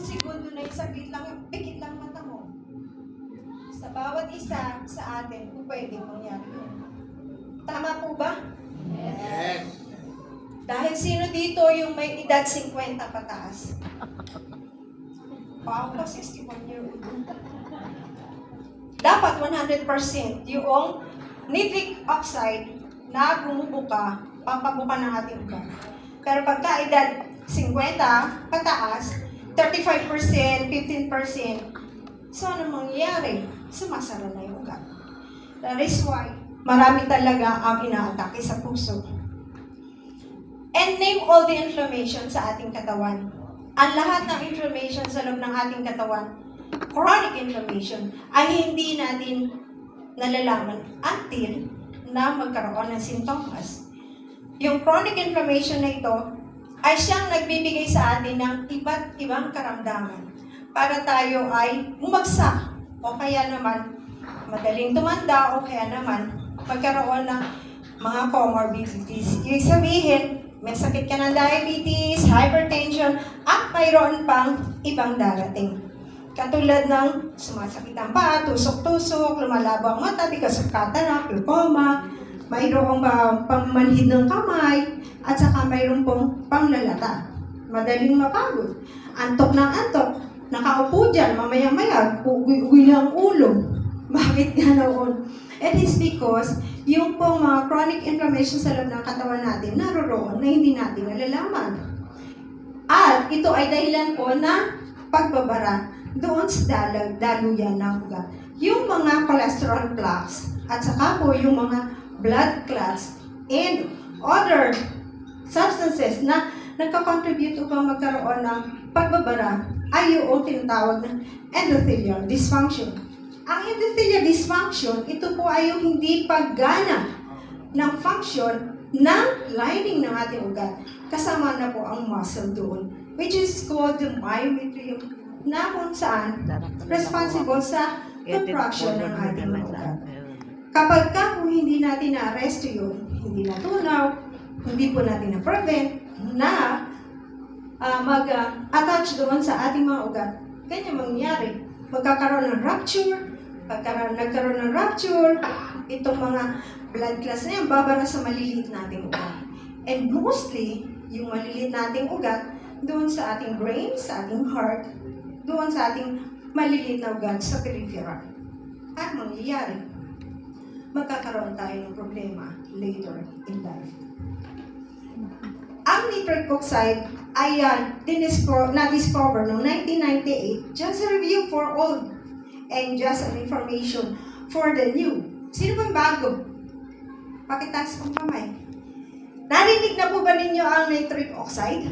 segundo na yung saglit lang, pikit lang mata mo. Sa bawat isa sa atin, kung pwede mangyari yun. Tama po ba? Yes. Dahil sino dito yung may edad 50 pataas? Wow, 61-year-old. Dapat 100% yung nitric oxide na bumubuka, pampabuka ng ating ugat. Pero pagka edad 50 pataas, 35%, 15%, so ano mangyayari? Sumasara na yung ugat. That is why marami talaga ang inaatake sa puso. And name all the inflammation sa ating katawan. Ang lahat ng inflammation sa loob ng ating katawan, chronic inflammation, ay hindi natin nalalaman until na magkaroon ng sintomas. Yung chronic inflammation na ito ay siyang nagbibigay sa atin ng iba't ibang karamdaman para tayo ay bumagsak o kaya naman madaling tumanda o kaya naman magkaroon ng mga comorbidities. Ibig sabihin, may sakit ka ng diabetes, hypertension, at mayroon pang ibang darating. Katulad ng sumasakit ang paa, tusok-tusok, lumalabo ang mata because of cataract, glaucoma, mayroong pangmanhid ng kamay, at saka mayroong pong panglalata. Madaling mapagod. Antok ng antok. Nakaupo dyan, mamaya-maya, uwi na ang ulo. Bakit ganoon? It is because yung pong mga chronic inflammation sa loob ng katawan natin naroroon na hindi natin nalalaman. At ito ay dahilan po na pagbabara doon sa daluyan ng ugat. Yung mga cholesterol plaques at saka po yung mga blood clots and other substances na nagka-contribute upang magkaroon ng pagbabara ay yung tinatawag na endothelial dysfunction. Ang endothelial dysfunction, ito po ay yung hindi paggana ng function ng lining ng ating ugat. Kasama na po ang muscle doon, which is called the myometrium, na kung saan responsible sa contraction ng ating mga ugat. Kapag kung hindi natin na-arresto yun, hindi natunaw, hindi po natin na-prevent na mag-attach doon sa ating mga ugat, ganyan mangyayari. Magkakaroon ng rupture. Nagkaroon ng rupture, itong mga blood clots na yan, babara sa maliliit nating ugat. And mostly, yung maliliit nating ugat, doon sa ating brain, sa ating heart, doon sa ating maliliit na ugat sa peripheral. At mangyayari, magkakaroon tayo ng problema later in life. Ang nitric oxide ay na-discover noong 1998, just a review for old and just an information for the new. Sino bang bago? Pakitaas kong kamay. Narinig na po ba ninyo ang nitric oxide?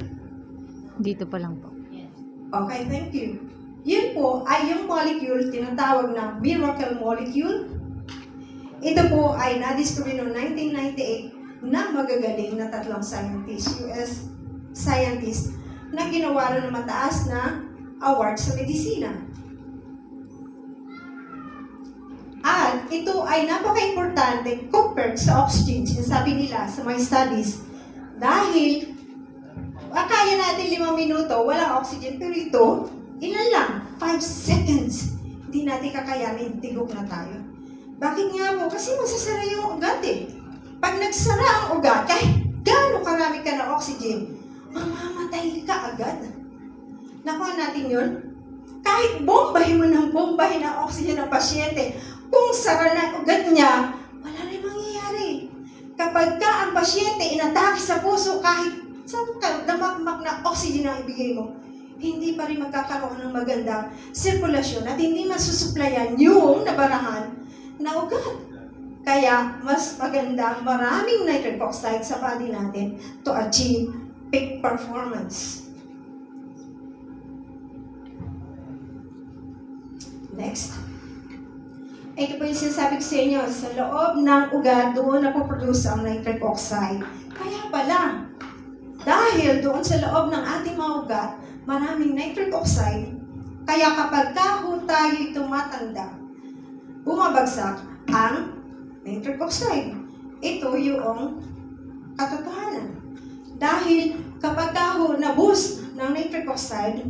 Dito pa lang po. Okay, thank you. Yun po ay yung molecule tinatawag na miracle molecule. Ito po ay na-discover noong 1998 na magagaling na tatlong scientists, US scientists, na ginawa ng mataas na award sa medisina. At ito ay napaka-importante compared sa oxygen, sinasabi nila sa mga studies. Dahil, kaya natin 5 minuto, walang oxygen, pero ito, ilan lang? 5 seconds. Hindi natin kakayanin, tigok na tayo. Bakit nga po? Kasi masasara yung ugat eh. Pag nagsara ang ugat, kahit gaano karami ka ng oxygen, mamamatay ka agad. Nakuha natin yun? Kahit bombahin mo ng bombahin ang oxygen ng pasyente, kung sara na ugat niya, wala rin mangyayari. Kapag ka ang pasyente inatake sa puso, kahit saan ka damakmak na oxygen ang ibigay mo, hindi pa rin magkakaroon ng magandang sirkulasyon at hindi masusuplayan yung nabarahan na ugat. Kaya, mas magandang maraming nitric oxide sa body natin to achieve peak performance. Next. Ito po yung sinasabi ko sa inyo, sa loob ng ugat, doon napoproduce ang nitric oxide. Kaya pala, dahil doon sa loob ng ating mga ugat, maraming nitric oxide, kaya kapag tayo'y tumatanda, bumabagsak ang nitric oxide. Ito yung katotohanan. Dahil kapag na-boost ng nitric oxide,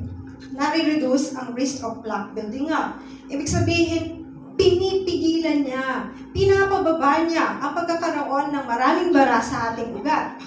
nare-reduce ang risk of plaque building up. Ibig sabihin, pinipigilan niya, pinapababa niya ang pagkakaroon ng maraming bara sa ating ugat.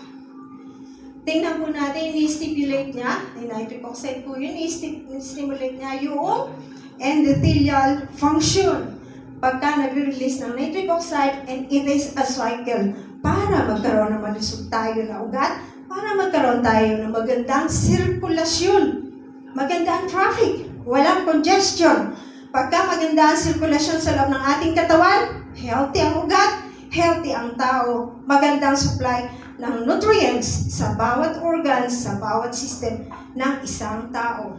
Tingnan po natin, ni-stimulate niya, nitric oxide po yun, ni-stimulate niya yung endothelial function. Pagka nag-release ng nitric oxide, and it is a cycle para magkaroon ng malusog tayo na ugat, para magkaroon tayo ng magandang sirkulasyon, magandang traffic, walang congestion. Pagka maganda ang sirkulasyon sa loob ng ating katawan, healthy ang ugat, healthy ang tao, magandang supply ng nutrients sa bawat organs, sa bawat system ng isang tao.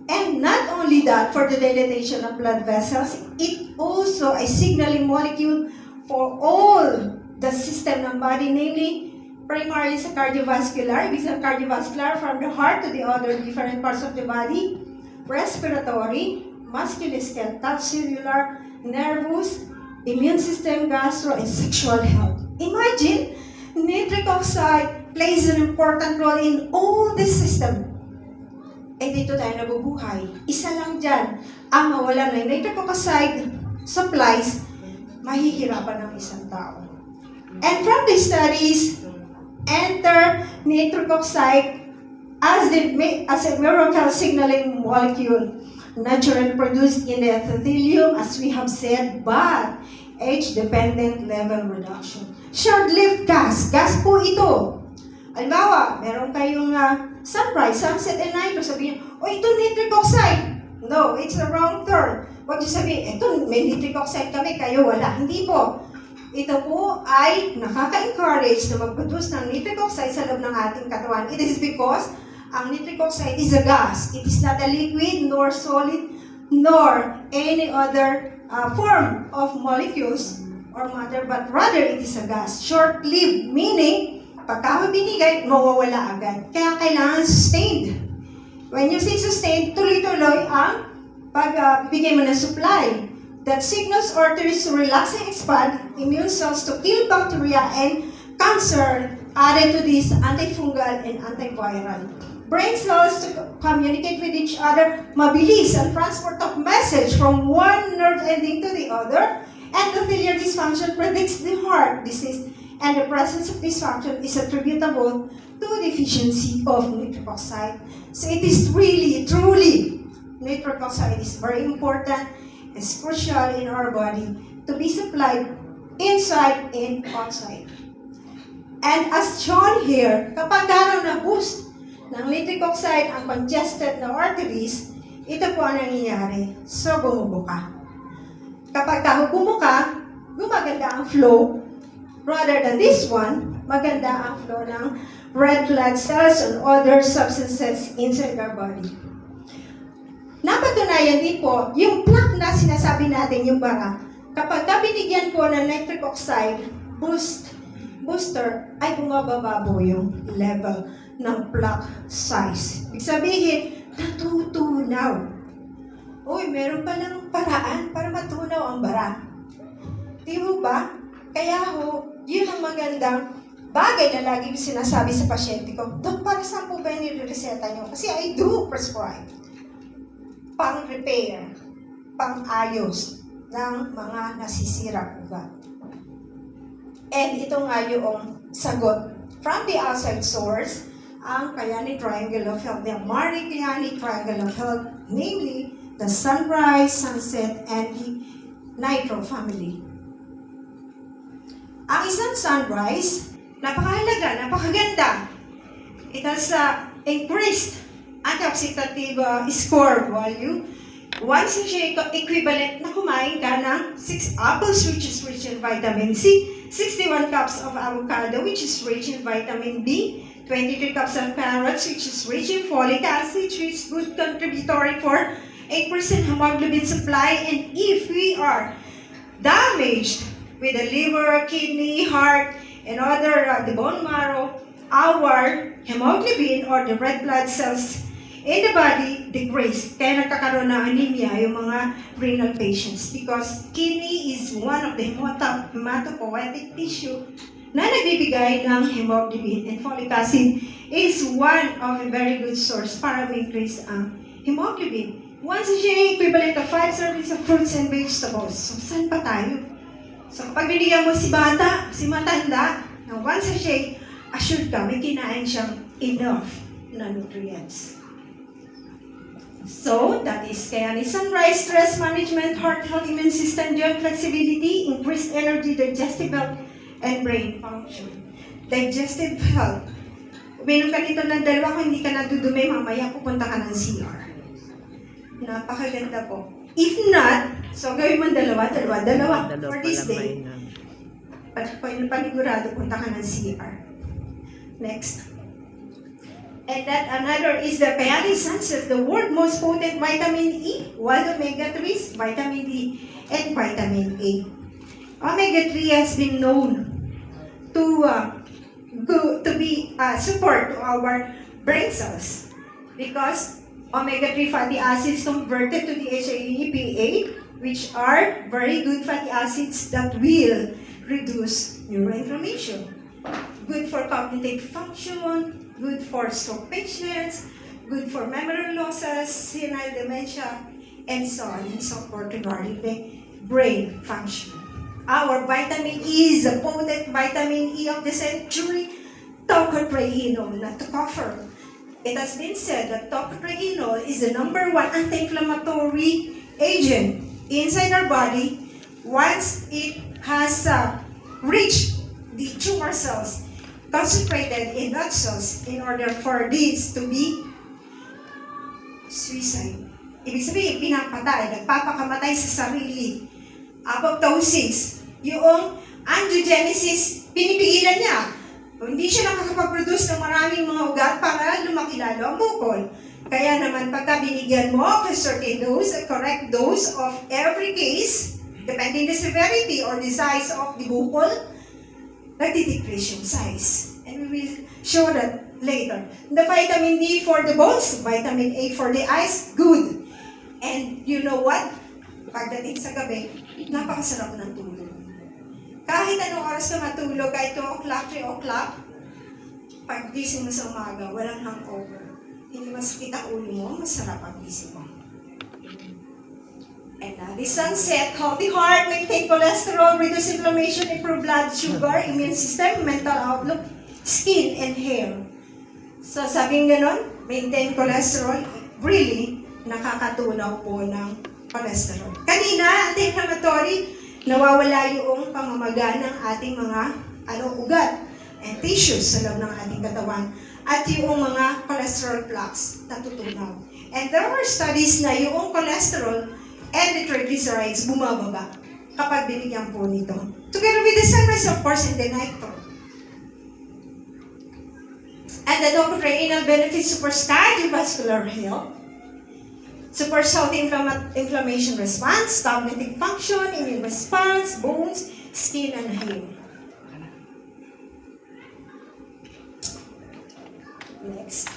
And not only that, for the dilatation of blood vessels, it also a signaling molecule for all the system ng body, namely, primarily sa cardiovascular, ibig sabihin cardiovascular from the heart to the other different parts of the body, respiratory, musculoskeletal, cellular, nervous, immune system, gastro, and sexual health. Imagine, nitric oxide plays an important role in all this system. Eh dito tayo nabubuhay. Isa lang dyan, ang mawala ng nitric oxide supplies, mahihirapan ng isang tao. And from the studies, enter nitric oxide as a miracle signaling molecule, naturally produced in the epithelium, as we have said, but age-dependent level reduction. Short-lived gas. Gas po ito. Halimbawa, meron kayong sunrise, sunset, and night. Sabihin, ito nitric oxide. No, it's the wrong term. Huwag niyo sabihin, ito may nitric oxide kami, kayo wala. Hindi po. Ito po ay nakaka-encourage na mag-produce ng nitric oxide sa loob ng ating katawan. It is because ang nitric oxide is a gas. It is not a liquid, nor solid, nor any other form of molecules or matter, but rather it is a gas. Short-lived, meaning, pagka binigay, mawawala agad. Kaya kailangan sustained. When you say sustained, tuloy-tuloy ang pagbigay mo ng supply. That signals arteries to relax and expand, immune cells to kill bacteria and cancer, added to this antifungal and antiviral. Brain cells to communicate with each other, mabilis ang transport of message from one nerve ending to the other. Endothelial dysfunction predicts the heart disease, and the presence of dysfunction is attributable to deficiency of nitric oxide. So it is really, truly, nitric oxide is very important. It's crucial in our body to be supplied inside and outside. And as shown here, kapag araw na boost ng nitric oxide ang congested na arteries, ito po ang nangyayari. So, bumubuka. Kapag bumuka, gumaganda ang flow. Rather than this one, maganda ang flow ng red blood cells and other substances inside our body. Napatunayan din po, yung plaque na sinasabi natin, yung bara, kapag binigyan po ng nitric oxide booster, ay bumababa po yung level ng plaque size. Ibig sabihin, natutunaw. Uy, meron palang paraan para matunaw ang bara. Di mo ba? Kaya yun ang magandang bagay na lagi ko sinasabi sa pasyente ko, Dok, para saan po ba yung nireseta nyo? Kasi I do prescribe pang-repair, pang-ayos ng mga nasisirang ugat. And ito nga yung sagot from the outside source, ang Kayani Triangle of Health, the Marie Kayani Triangle of Health, namely the Sunrise, Sunset, and the Nitro family. Ang isang sunrise, napakahalaga, napakaganda. It has increased antioxidative score value. Once siya equivalent na kumain ka ng 6 apples, which is rich in vitamin C, 61 cups of avocado, which is rich in vitamin B, 23 cups of carrots, which is rich in folic acid, which is good contributory for 8% hemoglobin supply. And if we are damaged with the liver, kidney, heart, and other the bone marrow, our hemoglobin or the red blood cells in the body degrades. Kaya nagkakaroon ng anemia yung mga renal patients because kidney is one of the hematopoietic tissue na nagbibigay ng hemoglobin. And folic acid is one of a very good source para ma-increase ang hemoglobin. One sachet equivalent of 5 servings of fruits and vegetables. So, saan pa tayo? So, kapag binigyan mo si bata, si matanda, ng 1 sachet, assured ka, may kinain siyang enough na nutrients. So, that is Kayani Sunrise, stress management, heart health, immune system, joint flexibility, increased energy, digestive health, and brain function. Digestive health. Uminom ka nito ng 2 kung hindi ka nadudumi, mamaya pupunta ka ng CR. Napakaganda po. If not, so gawin mo 2 for this day. Panigurado, punta ka ng CR. Next. And that another is the Kayani Sunset, the world's most potent vitamin E, wild omega-3s, vitamin D, and vitamin A. Omega-3 has been known to be support to our brain cells because omega-3 fatty acids converted to DHA and EPA, which are very good fatty acids that will reduce neuroinflammation. Good for cognitive function, good for stroke patients, good for memory losses, senile dementia, and so on and so forth regarding the brain function. Our vitamin E is the potent vitamin E of the century, tocotrienol, not tocopher. It has been said that tocotrienol is the #1 anti-inflammatory agent inside our body once it has reached the tumor cells, concentrated in that cells in order for this to be suicide. Ibig sabihin, pinapatay, nagpapakamatay sa sarili. Apoptosis, yung angiogenesis, pinipigilan niya. Hindi siya nakakapag-produce ng maraming mga ugat para lumaki lalo ang bukol. Kaya naman, pagka binigyan mo of a certain dose, a correct dose of every case, depending the severity or the size of the bukol, nagdi-decrease yung size. And we will show that later. The vitamin D for the bones, vitamin A for the eyes, good. And you know what? Pagdating sa gabi, napakasarap ng tulog. Kahit anong oras ka matulog, kahit 2 o'clock, 3 o'clock, pag gising mo sa umaga, walang hangover. Hindi masakit ang ulo mo, masarap ang gising mo. And the sunset, healthy heart, maintain cholesterol, reduce inflammation, improve blood sugar, immune system, mental outlook, skin, and hair. So sabing ganon, maintain cholesterol, really, nakakatunaw po ng cholesterol. Kanina, anti-inflammatory, nawawala yung pamamaga ng ating mga ugat and tissues sa loob ng ating katawan at yung mga cholesterol plaques natutunaw. And there were studies na yung cholesterol and the triglycerides bumababa kapag binigyan po nito. Together with the sunrise, of course, and the night. And the tocotrienol benefits supports cardiovascular health, supports healthy inflammation response, cognitive function, immune response, bones, skin, and hair. Next.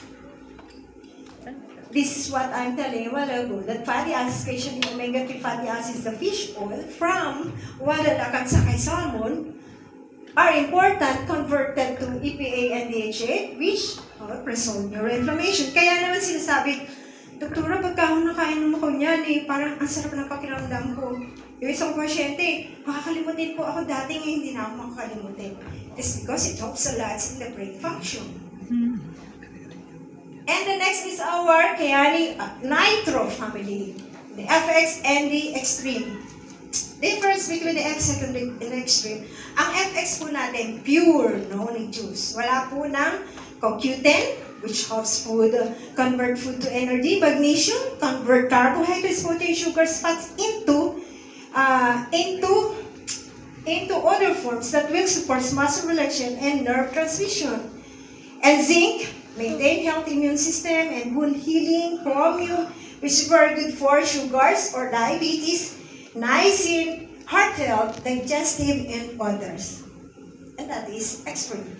This is what I'm telling you a while ago, that fatty acids, especially omega-3 fatty acids, the fish oil from Guadalajara at Sakay Salmon, are important converted to EPA and DHA, which resolve neuroinflammation. Kaya naman sinasabi, Doktora, pagka ako nakain mo ko niyan, parang ang sarap ng pakiramdam ko. Yung isang pasyente, makakalimutin po ako dati, ngayon hindi na ako makakalimutin. It's because it helps a lot in the brain function. And the next is our Kayani Nitro family, the FX and the Extreme. Difference between the FX and the Extreme. Ang FX po natin, pure, no juice. Wala po ng CoQ10, which helps food convert food to energy. Magnesium, convert carbohydrates, protein, sugars, fats into other forms that will support muscle relaxation and nerve transmission. And zinc, maintain healthy immune system and wound healing. Chromium, which is very good for sugars or diabetes. Niacin, heart health, digestive, and others. And that is extreme.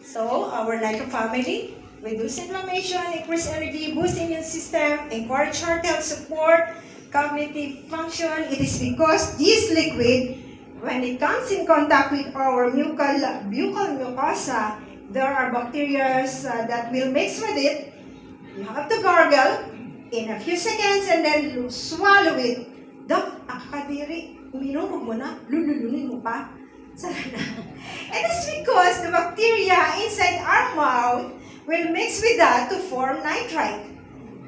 So, our Nitro family, reduce inflammation, increase energy, boost immune system, encourage heart health support, cognitive function. It is because this liquid when it comes in contact with our buccal mucosa, there are bacteria that will mix with it. You have to gargle in a few seconds and then swallow it. Dok, akakadiri, uminom mo na, lululunin mo pa. Sana na. And it's because the bacteria inside our mouth will mix with that to form nitrite.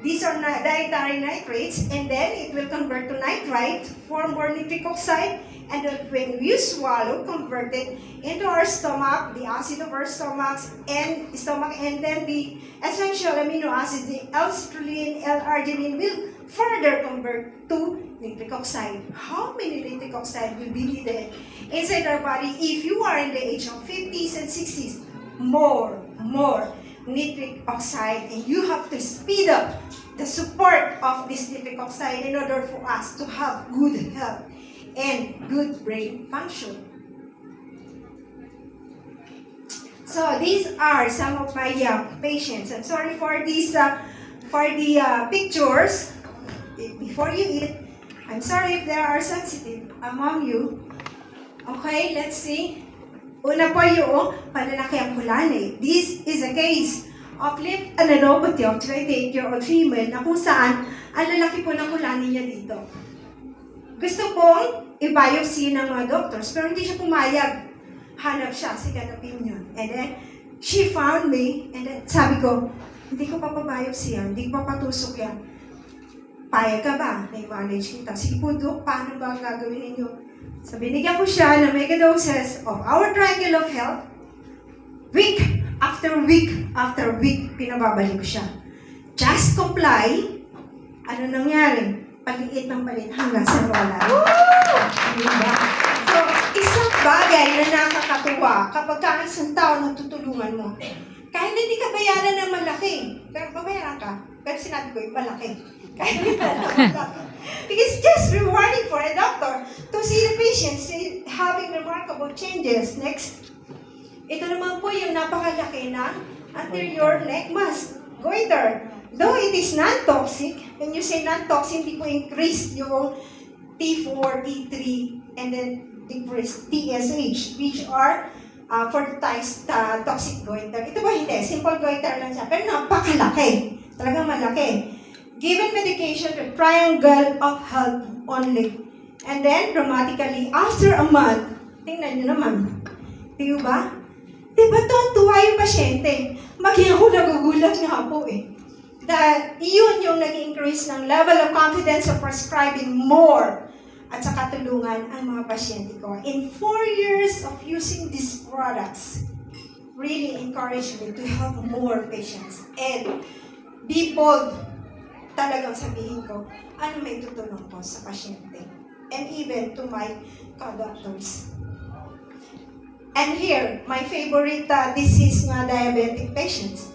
These are dietary nitrates, and then it will convert to nitrite, form more nitric oxide, and then when you swallow, convert it into our stomach, the acid of our stomachs, and then the essential amino acids, the L-citrulline, L-arginine, will further convert to nitric oxide. How many nitric oxide will be needed inside our body if you are in the age of 50s and 60s? More nitric oxide, and you have to speed up the support of this nitric oxide in order for us to have good health and good brain function. So these are some of my patients. I'm sorry for these pictures. Before you eat, I'm sorry if there are sensitive among you. Okay, let's see. Una po yung pananaki ang kulani. This is a case of lymphadenopathy of 28-year-old female na kung saan ang lalaki po ng kulani niya dito. Gusto pong i-biopsy ng mga doctors pero hindi siya pumayag. Hanap siya, second opinion. And then, she found me and then sabi ko, hindi ko papabiopsy yan, hindi ko papatusok yan. Payag ka ba? Na-manage kita. Sige po, Dok, paano ba gagawin ninyo? So, binigyan ko siya ng mega doses of our Triangle of Health. Week after week, pinababalik ko siya. Just comply. Ano nangyari? Paliit ng palit hanggang sa wala. Diba? So, isang bagay na nakakatuwa kapag ka isang tao natutulungan mo. Kahit hindi ka bayaran ng malaki, pero babayaran ka. Pero sinabi ko, malaki. Kahit hindi ka malaki. Because it's just rewarding for a doctor to see the patient having remarkable changes. Next. Ito naman po yung napakalaki ng anterior neck mass, goiter. Though it is non-toxic, when you say non-toxic, hindi po increase yung T4, T3, and then decrease TSH, which are for the toxic goiter. Ito ba hindi? Simple goiter lang siya. Pero napakalaki. Talagang malaki. Given medication to Triangle of Health only. And then, dramatically, after a month, tingnan nyo naman. Di ba? Diba tuwa yung pasyente? Maging ako nagugulat nga po eh. Dahil iyon yung nag-increase ng level of confidence of prescribing more at saka tulungan ang mga pasyente ko. In 4 years of using these products, really encouraged me to help more patients. And be bold, talagang sabihin ko, ano may tutulong ko sa pasyente. And even to my co-doctors. And here, my favorite disease nga diabetic patients.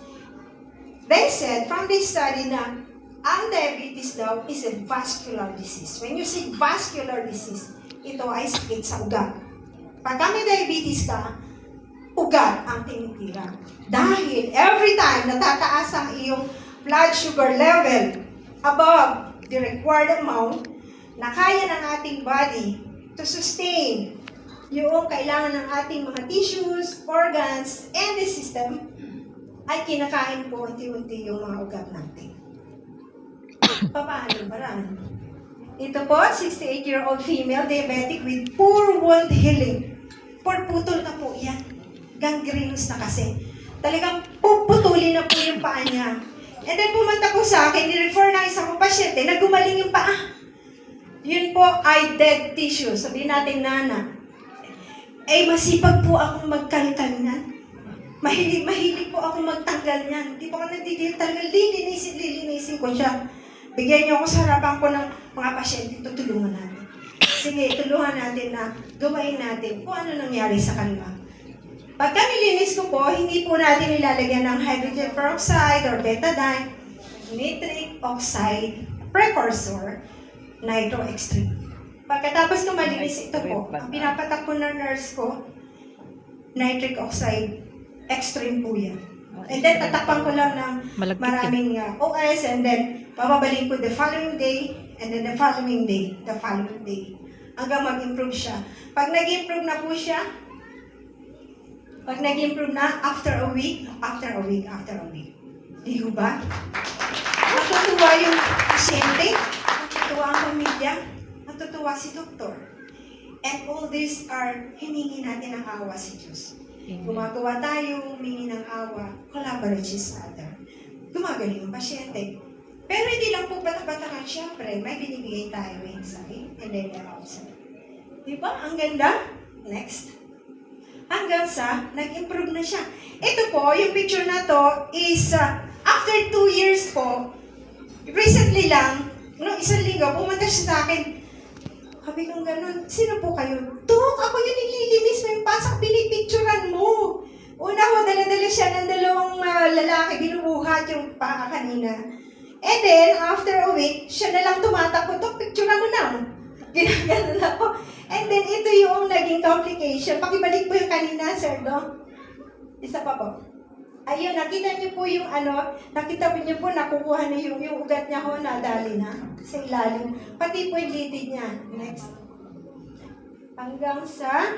They said from this study na ang diabetes daw is a vascular disease. When you say vascular disease, ito ay sakit sa ugat. Pag may diabetes ka, ugat ang tinitira. Dahil every time natataas ang iyong blood sugar level above the required amount na kaya ng ating body to sustain yung kailangan ng ating mga tissues, organs, and the system, ay kinakain po unti-unti yung mga ugat natin. Paano paraan? Ito po, 68-year-old female diabetic with poor wound healing. Putol na po yan. Gangrenous na kasi. Talagang puputulin na po yung paa niya. And then pumunta po sa akin, ni-refer na isang pasyente na gumaling yung paa. Yun po ay dead tissue. Sabihin natin nana. Eh, masipag po akong magkalkal niyan. Mahilig po akong magtanggal niyan. Hindi po ako nagtitanggal. Lilinisin ko siya. Bigyan niyo ako sa harapan ko ng mga pasyente. Tutulungan natin. Sige, tulungan natin na gawain natin kung ano nangyari sa kanila. Pagka nilinis ko po, hindi po natin ilalagyan ng hydrogen peroxide or betadine, nitric oxide precursor, nitro extreme. Pagkatapos ko malinis ito po, ang pinapatak po ng nurse ko, nitric oxide extreme po yan. And then tatakpan ko lang ng maraming OS and then bababalik ko the following day and then the following day. hanggang mag-improve siya. Pag nag-improve na po siya, after a week. Di ho ba? Matutuwa yung pasyente, matutuwa ang pamilya, matutuwa si doktor. And all these are hiningi natin ng awa sa Diyos. Gumagawa tayo, humingi ng awa, collaborate each other. Gumagaling ang pasyente. Pero hindi lang po bata-batakan, syempre, may binibigay tayo inside and then outside. Diba? Ang ganda? Next. Hanggang sa, nag-improve na siya. Ito po, yung picture na to is, after 2 years po, recently lang, no, isang linggo, pumunta siya sa akin. Sabi kong ganun, sino po kayo? Dok, ako yung nililinis mo yung pasak, pinipicturan mo. Una ko, dala-dala siya ng dalawang lalaki, binubuhat yung paa kanina. And then, after a week, siya na lang tumatakbo, Dok, picturean mo na. Ginaganon ako. And then, ito yung naging complication. Pakibalik po yung kanina, Sir Dok. Isa pa po. Ayun, nakita niyo po yung nakita niyo po, nakukuha niyo yung ugat niya ho, nadali na sa ilalim. Pati po yung litid niya. Next. Hanggang sa,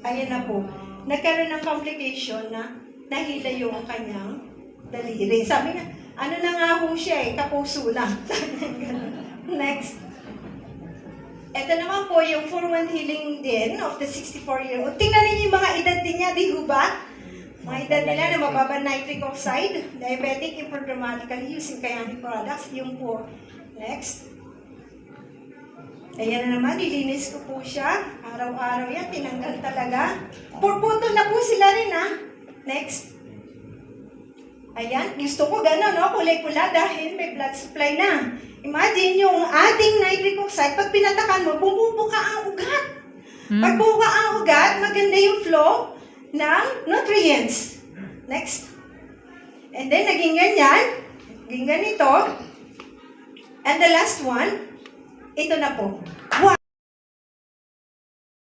ayan na po, nagkaroon ng complication na nahila yung kanyang daliri. Sabi nga, ano na nga ho siya kapuso lang. Next. Ito naman po yung 4-1 healing din of the 64-year-old. Tingnan niyo yung mga edad din niya, di ho ba? Mga edad nila na mababa nitric oxide, diabetic, improve dramatically using Kayani products. Yung po. Next. Ayan na naman, nilinis ko po siya. Araw-araw yan, tinanggal talaga. Purputol na po sila rin, ha? Next. Ayan, gusto ko gano'n, no? Kulay-pula dahil may blood supply na. Imagine yung ating nitric oxide, pag pinatakan mo, bumubuka ang ugat. Pag bumuka ang ugat, maganda yung flow ng nutrients. Next. And then, naging ganyan. Naging ganito. And the last one, ito na po.